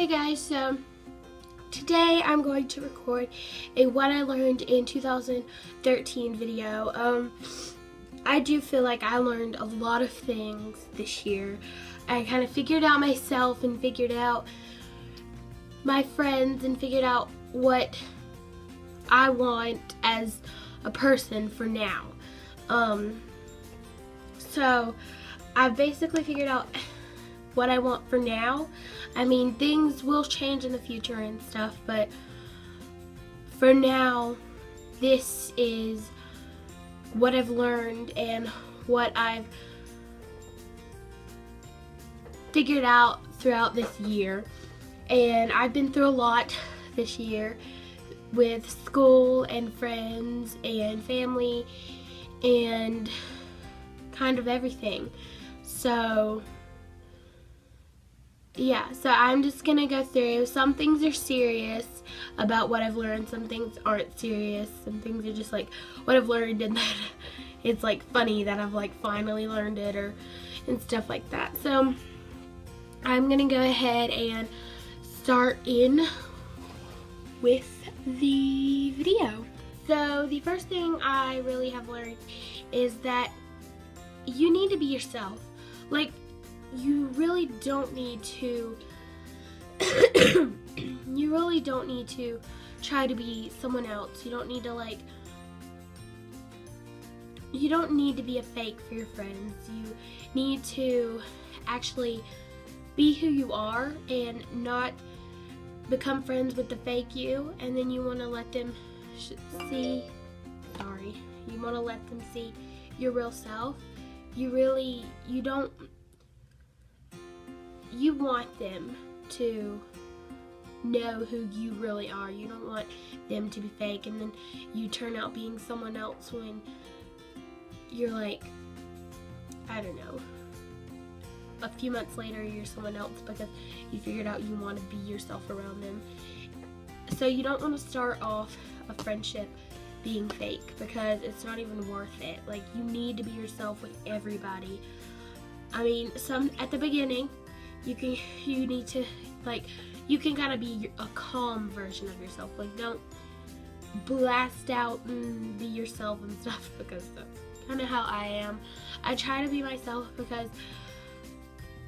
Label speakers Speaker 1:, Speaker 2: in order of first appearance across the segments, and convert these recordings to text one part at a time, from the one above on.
Speaker 1: guys, so today I'm going to record a what I learned in 2013 video. I do feel like I learned a lot of things this year. I kind of figured out myself and figured out my friends and figured out what I want as a person for now. So I've basically figured out what I want for now. I mean, things will change in the future and stuff, but for now, this is what I've learned and what I've figured out throughout this year. And I've been through a lot this year with school and friends and family and kind of everything. So yeah, so I'm just gonna go through. Some things are serious about what I've learned, some things aren't serious, some things are just like what I've learned and then it's like funny that I've like finally learned it and stuff like that. So I'm gonna go ahead and start in with the video. So the first thing I really have learned is that you need to be yourself. Like, you really don't need to try to be someone else. You don't need to be a fake for your friends. You need to actually be who you are and not become friends with the fake you, and then you want to let them see your real self. You want them to know who you really are. You don't want them to be fake and then you turn out being someone else when you're like, I don't know, a few months later you're someone else because you figured out you want to be yourself around them. So you don't want to start off a friendship being fake because it's not even worth it. Like, you need to be yourself with everybody. I mean, at the beginning, you can kind of be a calm version of yourself. Like, don't blast out and be yourself and stuff, because that's kind of how I am. I try to be myself because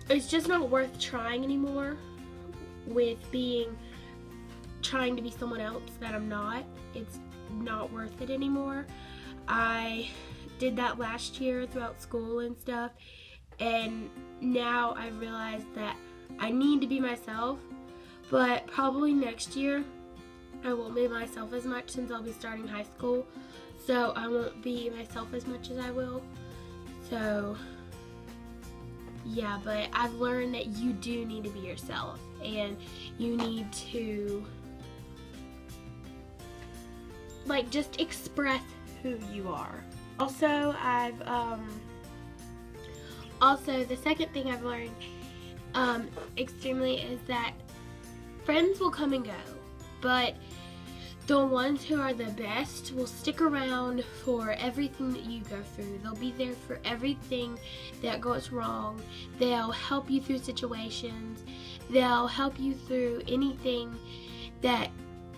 Speaker 1: it's just not worth trying anymore with trying to be someone else that I'm not. It's not worth it anymore. I did that last year throughout school and stuff, and now I've realized that I need to be myself, but probably next year I won't be myself as much since I'll be starting high school, so I won't be myself as much as I will. So yeah, but I've learned that you do need to be yourself and you need to just express who you are. Also, the second thing I've learned extremely is that friends will come and go, but the ones who are the best will stick around for everything that you go through. They'll be there for everything that goes wrong. They'll help you through situations. They'll help you through anything that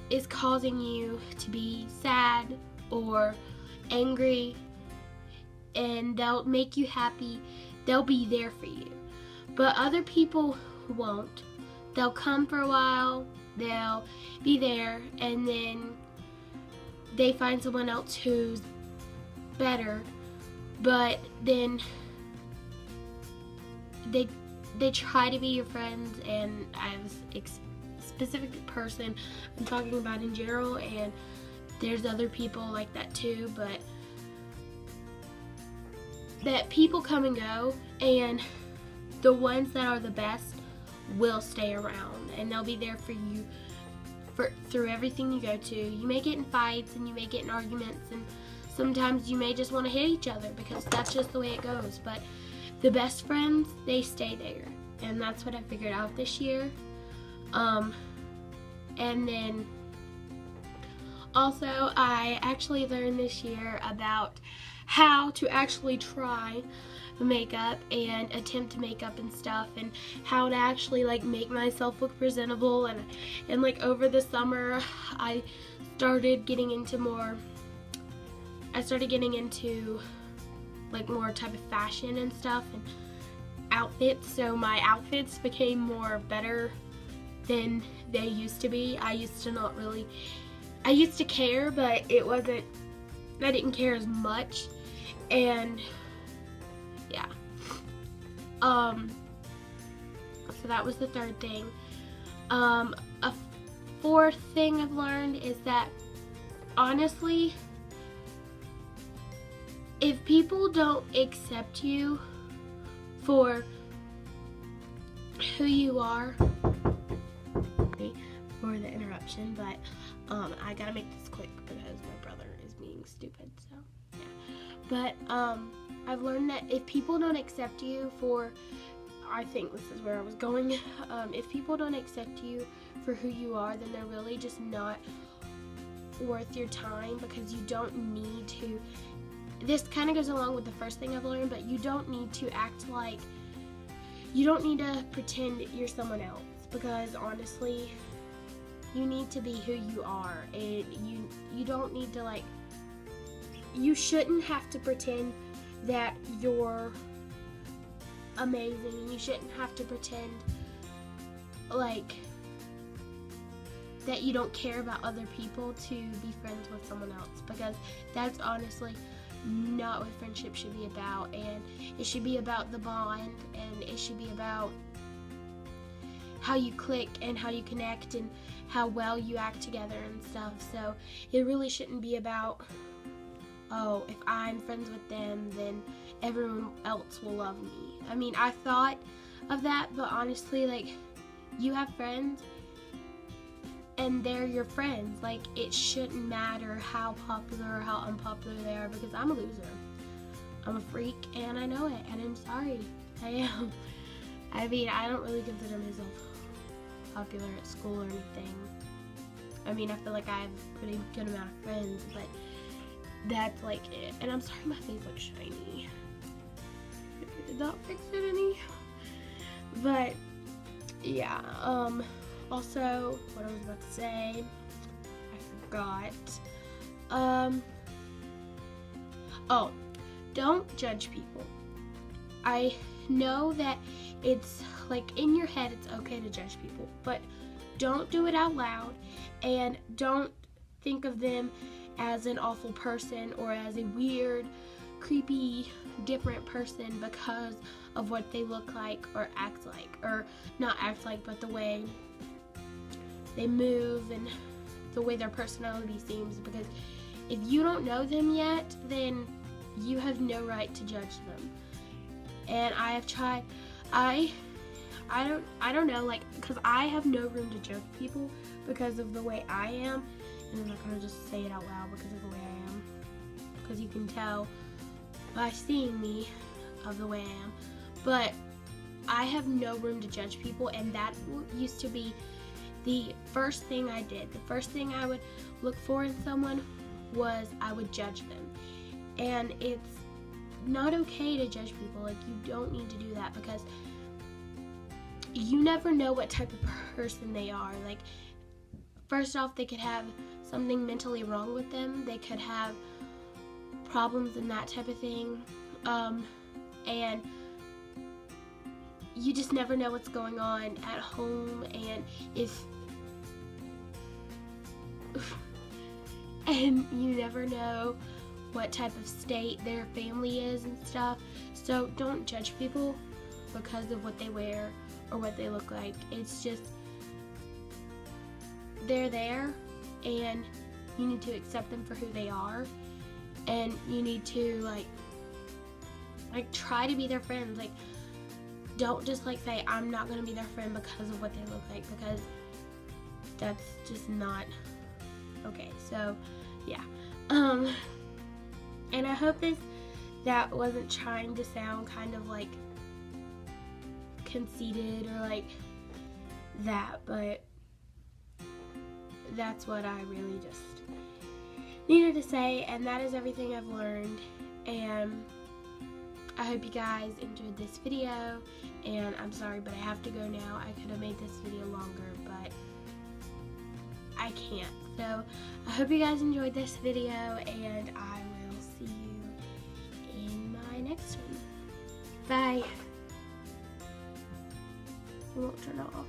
Speaker 1: is causing you to be sad or angry, and they'll make you happy. They'll be there for you. But other people won't. They'll come for a while, they'll be there, and then they find someone else who's better, but then they try to be your friends, and as a specific person I'm talking about in general, and there's other people like that too, but that people come and go, and the ones that are the best will stay around, and they'll be there for you through everything you go to. You may get in fights and you may get in arguments, and sometimes you may just want to hit each other because that's just the way it goes, but the best friends, they stay there, and that's what I figured out this year. And then also I actually learned this year about how to actually try makeup and attempt makeup and stuff, and how to actually like make myself look presentable. And like over the summer I started getting into like more type of fashion and stuff and outfits, so my outfits became more better than they used to be. I used to care, but I didn't care as much. And yeah, so that was the third thing. A fourth thing I've learned is that honestly, if people don't accept you for who you are, for the interruption, but I gotta make this quick because my brother is being stupid, so yeah. But I've learned that if people don't accept you for, I think this is where I was going, if people don't accept you for who you are, then they're really just not worth your time, because you don't need to, this kind of goes along with the first thing I've learned, but you don't need to pretend you're someone else, because honestly, you need to be who you are, and you don't need to you shouldn't have to pretend that you're amazing, and you shouldn't have to pretend that you don't care about other people to be friends with someone else, because that's honestly not what friendship should be about. And it should be about the bond, and it should be about how you click and how you connect and how well you act together and stuff. So it really shouldn't be about, oh, if I'm friends with them, then everyone else will love me. I mean, I thought of that, but honestly, you have friends and they're your friends. It shouldn't matter how popular or how unpopular they are, because I'm a loser. I'm a freak, and I know it, and I'm sorry. I am. I mean, I don't really consider myself popular at school or anything. I mean, I feel like I have a pretty good amount of friends, but that's it. And I'm sorry my face looks shiny. Did not fix it any. But yeah, also what I was about to say, I forgot. Oh, don't judge people. I know that it's in your head it's okay to judge people, but don't do it out loud, and don't think of them as an awful person or as a weird, creepy, different person because of what they look like or act like, or not act like, but the way they move and the way their personality seems, because if you don't know them yet, then you have no right to judge them. And I have tried, I don't know, because I have no room to judge people because of the way I am, and I'm not going to just say it out loud because of the way I am, because you can tell by seeing me of the way I am, but I have no room to judge people, and that used to be the first thing I did. The first thing I would look for in someone was I would judge them, and it's not okay to judge people. You don't need to do that, because you never know what type of person they are. First off, they could have something mentally wrong with them. They could have problems and that type of thing. And you just never know what's going on at home, and and you never know what type of state their family is and stuff. So don't judge people because of what they wear or what they look like. It's just, they're there, and you need to accept them for who they are, and you need to try to be their friends. Don't just say I'm not gonna be their friend because of what they look like, because that's just not okay. So yeah, and I hope that wasn't trying to sound kind of conceited or that, but that's what I really just needed to say, and that is everything I've learned. And I hope you guys enjoyed this video, and I'm sorry, but I have to go now. I could have made this video longer, but I can't. So I hope you guys enjoyed this video, and I will see you in my next one. Bye. It won't turn off.